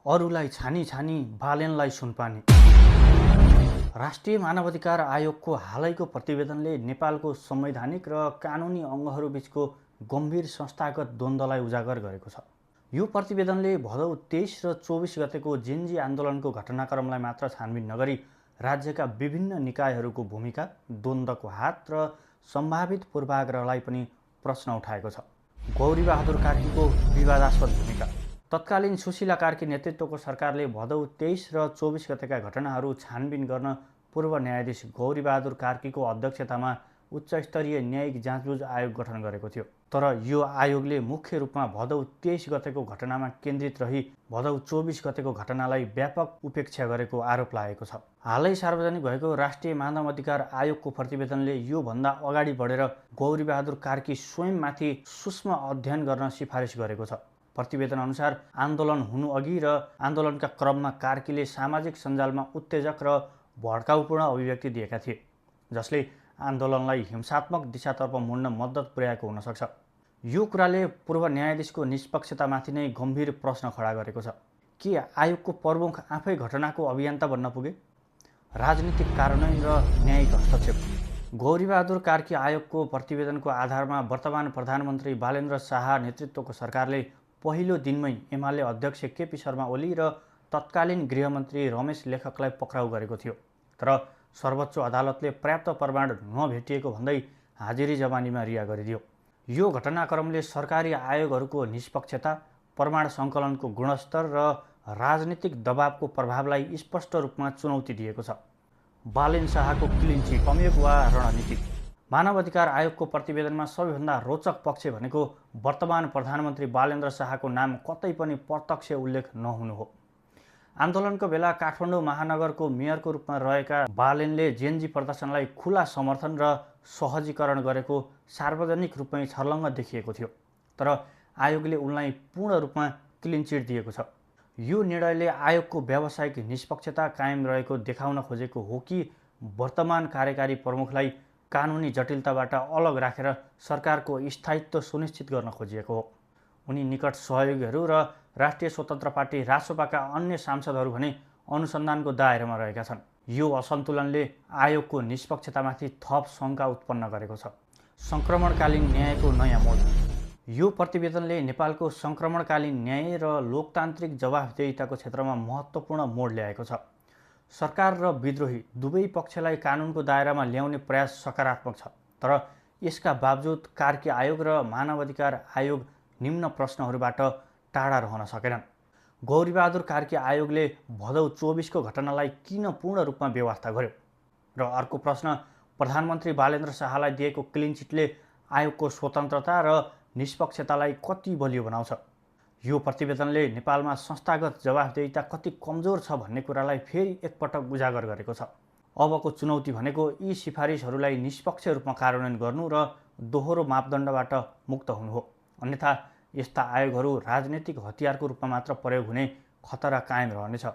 अरूलाई छानी छानी बालेनलाई सुनपानी। राष्ट्रिय मानवाधिकार आयोगको हालैको प्रतिवेदनले नेपालको संवैधानिक र कानुनी अङ्गहरूबीचको गम्भीर संस्थागत द्वन्द्वलाई उजागर गरेको छ। यो प्रतिवेदनले भदौ 23 र 24 गतेको जेन्जी आन्दोलनको घटनाक्रमलाई मात्र छानबिन नगरी राज्यका विभिन्न निकायहरूको भूमिका, द्वन्द्वको हात र सम्भावित पूर्वाग्रहलाई पनि प्रश्न उठाएको छ। गौरीबहादुर कार्कीको विवादास्पद भूमिका। तत्कालीन सुशीला कार्की नेतृत्वको सरकारले भदौ 23 र 24 गतेका घटनाहरू छानबिन गर्न पूर्व न्यायाधीश गौरीबहादुर कार्कीको अध्यक्षतामा उच्चस्तरीय न्यायिक जाँचबुझ आयोग गठन गरेको थियो। तर यो आयोगले मुख्य रूपमा भदौ 23 गतेको घटनामा केन्द्रित रही भदौ 24 गतेको घटनालाई व्यापक उपेक्षा गरेको आरोप लागेको छ। हालै सार्वजनिक भएको राष्ट्रिय मानवाधिकार आयोगको प्रतिवेदनले योभन्दा अगाडि बढेर गौरीबहादुर कार्की स्वयंमाथि सूक्ष्म अध्ययन गर्न सिफारिस गरेको छ। प्रतिवेदन अनुसार आन्दोलन हुनुअघि र आन्दोलनका क्रममा कार्कीले सामाजिक सञ्जालमा उत्तेजक र भड्काउपूर्ण अभिव्यक्ति दिएका थिए, जसले आन्दोलनलाई हिंसात्मक दिशातर्फ मोड्न मद्दत पुर्याएको हुन सक्छ। यो कुराले पूर्व न्यायाधीशको निष्पक्षतामाथि नै गम्भीर प्रश्न खडा गरेको छ। के आयोगको प्रमुख आफै घटनाको अभियन्ता बन्न पुगे? राजनीतिक कार्यान्वयन र न्यायिक हस्तक्षेप। गौरीबहादुर कार्की आयोगको प्रतिवेदनको आधारमा वर्तमान प्रधानमन्त्री बालेन्द्र शाह नेतृत्वको सरकारले पहिलो दिनमै एमाले अध्यक्ष केपी शर्मा ओली र तत्कालीन गृहमन्त्री रमेश लेखकलाई पक्राउ गरेको थियो। तर सर्वोच्च अदालतले पर्याप्त प्रमाण नभेटिएको भन्दै हाजिरी जमानीमा रिहा गरिदियो। यो घटनाक्रमले सरकारी आयोगहरूको निष्पक्षता, प्रमाण सङ्कलनको गुणस्तर र राजनीतिक दबावको प्रभावलाई स्पष्ट रूपमा चुनौती दिएको छ। बालेन शाहको क्लिन चिट, संयोग वा रणनीति। मानवाधिकार आयोगको प्रतिवेदनमा सबैभन्दा रोचक पक्ष भनेको वर्तमान प्रधानमन्त्री बालेन्द्र शाहको नाम कतै पनि प्रत्यक्ष उल्लेख नहुनु हो। आन्दोलनको बेला काठमाडौँ महानगरको मेयरको रूपमा रहेका बालेनले जेन्जी प्रदर्शनलाई खुला समर्थन र सहजीकरण गरेको सार्वजनिक रूपमै छर्लङ्ग देखिएको थियो। तर आयोगले उनलाई पूर्ण रूपमा क्लिन चिट दिएको छ। यो निर्णयले आयोगको व्यावसायिक निष्पक्षता कायम रहेको देखाउन खोजेको हो कि वर्तमान कार्यकारी प्रमुखलाई कानुनी जटिलताबाट अलग राखेर सरकारको स्थायित्व सुनिश्चित गर्न खोजिएको हो। उनी निकट सहयोगीहरू र राष्ट्रिय स्वतन्त्र पार्टी रासोपाका अन्य सांसदहरू भने अनुसन्धानको दायरामा रहेका छन्। यो असन्तुलनले आयोगको निष्पक्षतामाथि थप शङ्का उत्पन्न गरेको छ। सङ्क्रमणकालीन न्यायको नयाँ मोड। यो प्रतिवेदनले नेपालको सङ्क्रमणकालीन न्याय र लोकतान्त्रिक जवाफदेहिताको क्षेत्रमा महत्त्वपूर्ण मोड ल्याएको छ। सरकार र विद्रोही दुवै पक्षलाई कानुनको दायरामा ल्याउने प्रयास सकारात्मक छ। तर यसका बावजुद कार्की आयोग र मानवाधिकार आयोग निम्न प्रश्नहरूबाट टाढा रहन सकेनन्। गौरीबहादुर कार्की आयोगले भदौ 24 को घटनालाई किन पूर्ण रूपमा बेवास्ता गर्यो? र अर्को प्रश्न, प्रधानमन्त्री बालेन्द्र शाहलाई दिएको क्लिन चिटले आयोगको स्वतन्त्रता र निष्पक्षतालाई कति बलियो बनाउँछ? यो प्रतिवेदनले नेपालमा संस्थागत जवाफदेहिता कति कमजोर छ भन्ने कुरालाई फेरि एकपटक उजागर गरेको छ। अबको चुनौती भनेको यी सिफारिसहरूलाई निष्पक्ष रूपमा कार्यान्वयन गर्नु र दोहोरो मापदण्डबाट मुक्त हुनु हो। अन्यथा यस्ता आयोगहरू राजनीतिक हतियारको रूपमा मात्र प्रयोग हुने खतरा कायम रहनेछ।